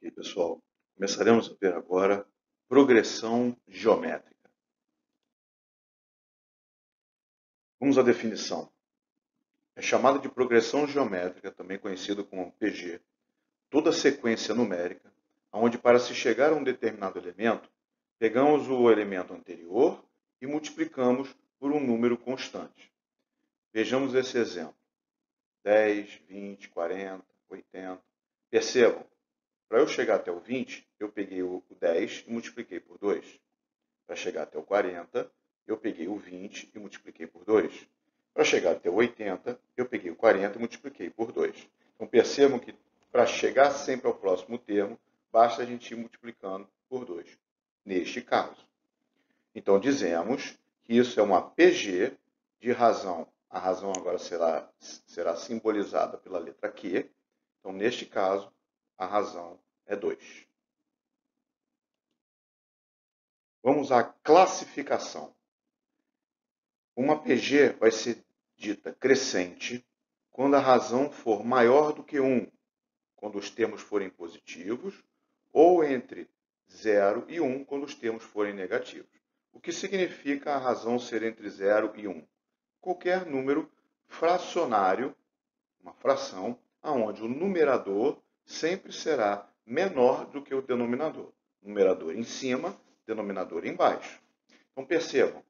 Ok, pessoal, começaremos a ver agora progressão geométrica. Vamos à definição. É chamada de progressão geométrica, também conhecida como PG, toda sequência numérica, onde para se chegar a um determinado elemento, pegamos o elemento anterior e multiplicamos por um número constante. Vejamos esse exemplo. 10, 20, 40, 80. Percebam, para eu chegar até o 20, eu peguei o 10 e multipliquei por 2. Para chegar até o 40, eu peguei o 20 e multipliquei por 2. Para chegar até o 80, eu peguei o 40 e multipliquei por 2. Então percebam que para chegar sempre ao próximo termo, basta a gente ir multiplicando por 2, neste caso. Então dizemos que isso é uma PG de razão. A razão agora será simbolizada pela letra Q. Então, neste caso, a razão é 2. Vamos à classificação. Uma PG vai ser dita crescente quando a razão for maior do que 1, quando os termos forem positivos, ou entre 0 e 1, quando os termos forem negativos. O que significa a razão ser entre 0 e 1? Qualquer número fracionário, uma fração, onde o numerador sempre será menor do que o denominador. Numerador em cima, denominador embaixo. Então percebam,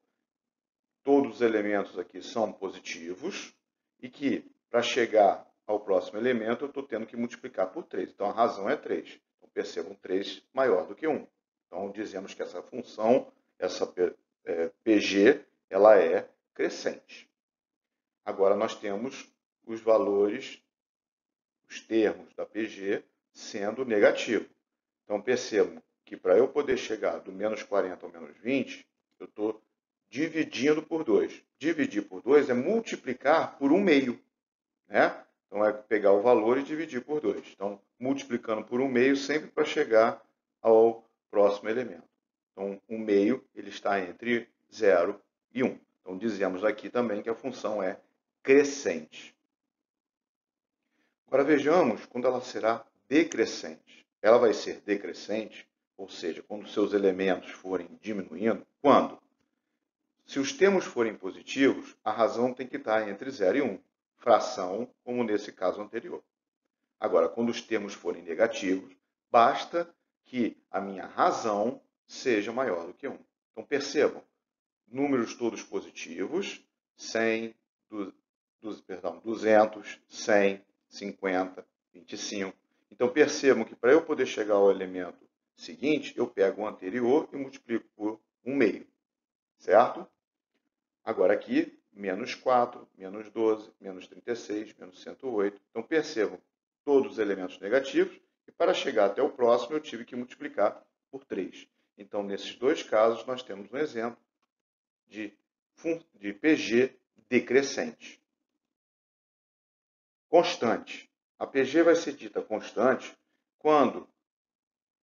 todos os elementos aqui são positivos e que para chegar ao próximo elemento eu estou tendo que multiplicar por 3. Então a razão é 3. Então percebam, 3 maior do que 1. Então dizemos que essa função, essa PG, ela é crescente. Agora nós temos os valores, os termos da PG sendo negativo. Então percebam que para eu poder chegar do menos 40 ao menos 20, eu estou dividindo por 2. Dividir por 2 é multiplicar por 1 meio. Né? Então é pegar o valor e dividir por 2. Então, multiplicando por 1 meio sempre para chegar ao próximo elemento. Então, 1 meio ele está entre 0 e 1. Então, dizemos aqui também que a função é crescente. Agora vejamos quando ela será decrescente. Ela vai ser decrescente, ou seja, quando seus elementos forem diminuindo. Quando? Se os termos forem positivos, a razão tem que estar entre 0 e 1. Fração, como nesse caso anterior. Agora, quando os termos forem negativos, basta que a minha razão seja maior do que 1. Então, percebam, números todos positivos, 100, 200, 100, 50, 25. Então, percebam que para eu poder chegar ao elemento seguinte, eu pego o anterior e multiplico por 1 meio. Certo? Agora aqui, menos 4, menos 12, menos 36, menos 108. Então, percebam, todos os elementos negativos. E para chegar até o próximo, eu tive que multiplicar por 3. Então, nesses dois casos, nós temos um exemplo de PG decrescente. Constante. A PG vai ser dita constante quando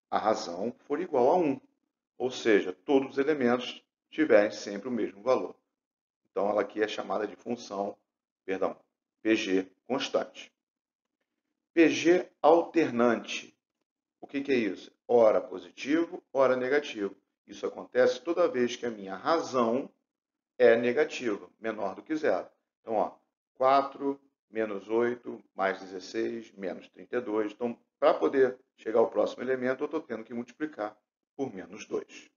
a razão for igual a 1. Ou seja, todos os elementos tiverem sempre o mesmo valor. Então, ela aqui é chamada de função, PG constante. PG alternante. O que é isso? Ora positivo, ora negativo. Isso acontece toda vez que a minha razão é negativa, menor do que 0. Então, 4 menos 8 mais 16 menos 32. Então, para poder chegar ao próximo elemento, eu estou tendo que multiplicar por menos 2.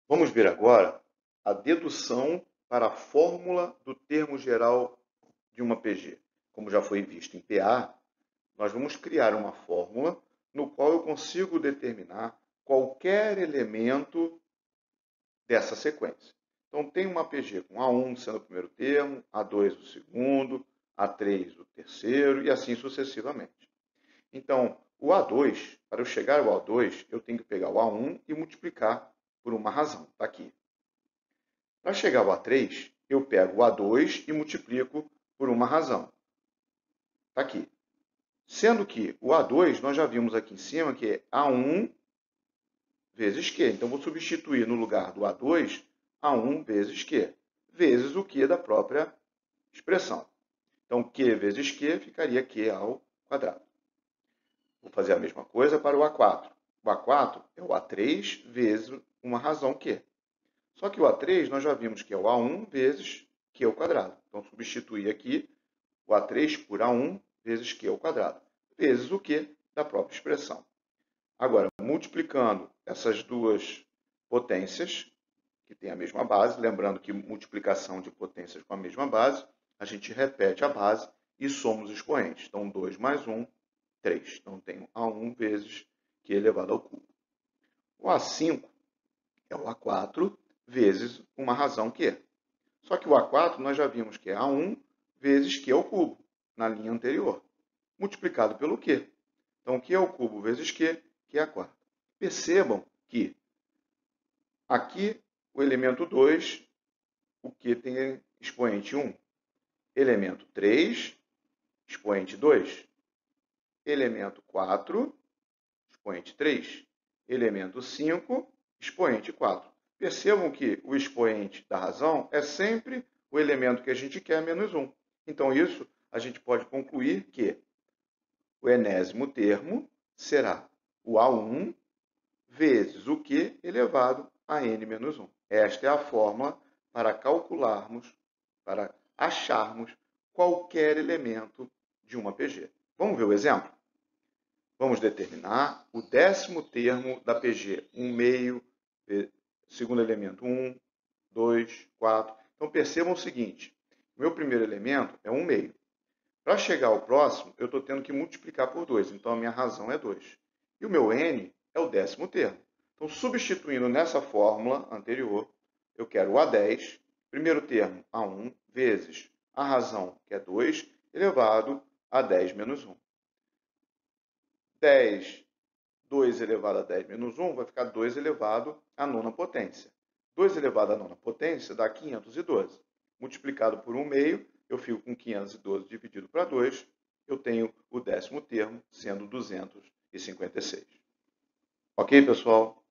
Vamos ver agora a dedução para a fórmula do termo geral de uma PG. Como já foi visto em PA, nós vamos criar uma fórmula no qual eu consigo determinar qualquer elemento dessa sequência. Então, tem uma PG com A1 sendo o primeiro termo, A2 o segundo, A3 o terceiro e assim sucessivamente. Então, o A2, para eu chegar ao A2, eu tenho que pegar o A1 e multiplicar por uma razão. Está aqui. Para chegar ao A3, eu pego o A2 e multiplico por uma razão. Está aqui. Sendo que o A2, nós já vimos aqui em cima que é A1 vezes Q. Então, vou substituir no lugar do A2, A1 vezes Q, vezes o Q da própria expressão. Então, Q vezes Q ficaria Q ao quadrado. Vou fazer a mesma coisa para o A4. O A4 é o A3 vezes uma razão Q. Só que o A3 nós já vimos que é o A1 vezes Q ao quadrado. Então, substituir aqui o A3 por A1 vezes Q ao quadrado, vezes o Q da própria expressão. Agora, multiplicando essas duas potências, que têm a mesma base, lembrando que multiplicação de potências com a mesma base, a gente repete a base e soma os expoentes. Então, 2 mais 1, 3. Então, tenho A1 vezes Q elevado ao cubo. O A5 é o A4 vezes uma razão Q. Só que o A4 nós já vimos que é A1 vezes Q ao cubo, na linha anterior, multiplicado pelo Q. Então, Q ao cubo vezes Q, que é a quarta. Percebam que aqui o elemento 2, o Q tem expoente 1. Elemento 3, expoente 2. Elemento 4, expoente 3. Elemento 5, expoente 4. Percebam que o expoente da razão é sempre o elemento que a gente quer menos 1. Então, isso a gente pode concluir que o enésimo termo será o A1 vezes o Q elevado a n menos 1. Esta é a fórmula para calcularmos, para acharmos qualquer elemento de uma PG. Vamos ver o exemplo? Vamos determinar o décimo termo da PG. 1 meio, segundo elemento 1, 2, 4. Então, percebam o seguinte. O meu primeiro elemento é 1 meio. Para chegar ao próximo, eu estou tendo que multiplicar por 2. Então, a minha razão é 2. E o meu n é o décimo termo. Então, substituindo nessa fórmula anterior, eu quero o A10, primeiro termo, A1, vezes a razão, que é 2, elevado a 10 menos 1. 2 elevado a 10 menos 1 vai ficar 2 elevado à nona potência. 2 elevado à nona potência dá 512. Multiplicado por 1 meio, eu fico com 512 dividido para 2, eu tenho o décimo termo, sendo 256. Ok, pessoal?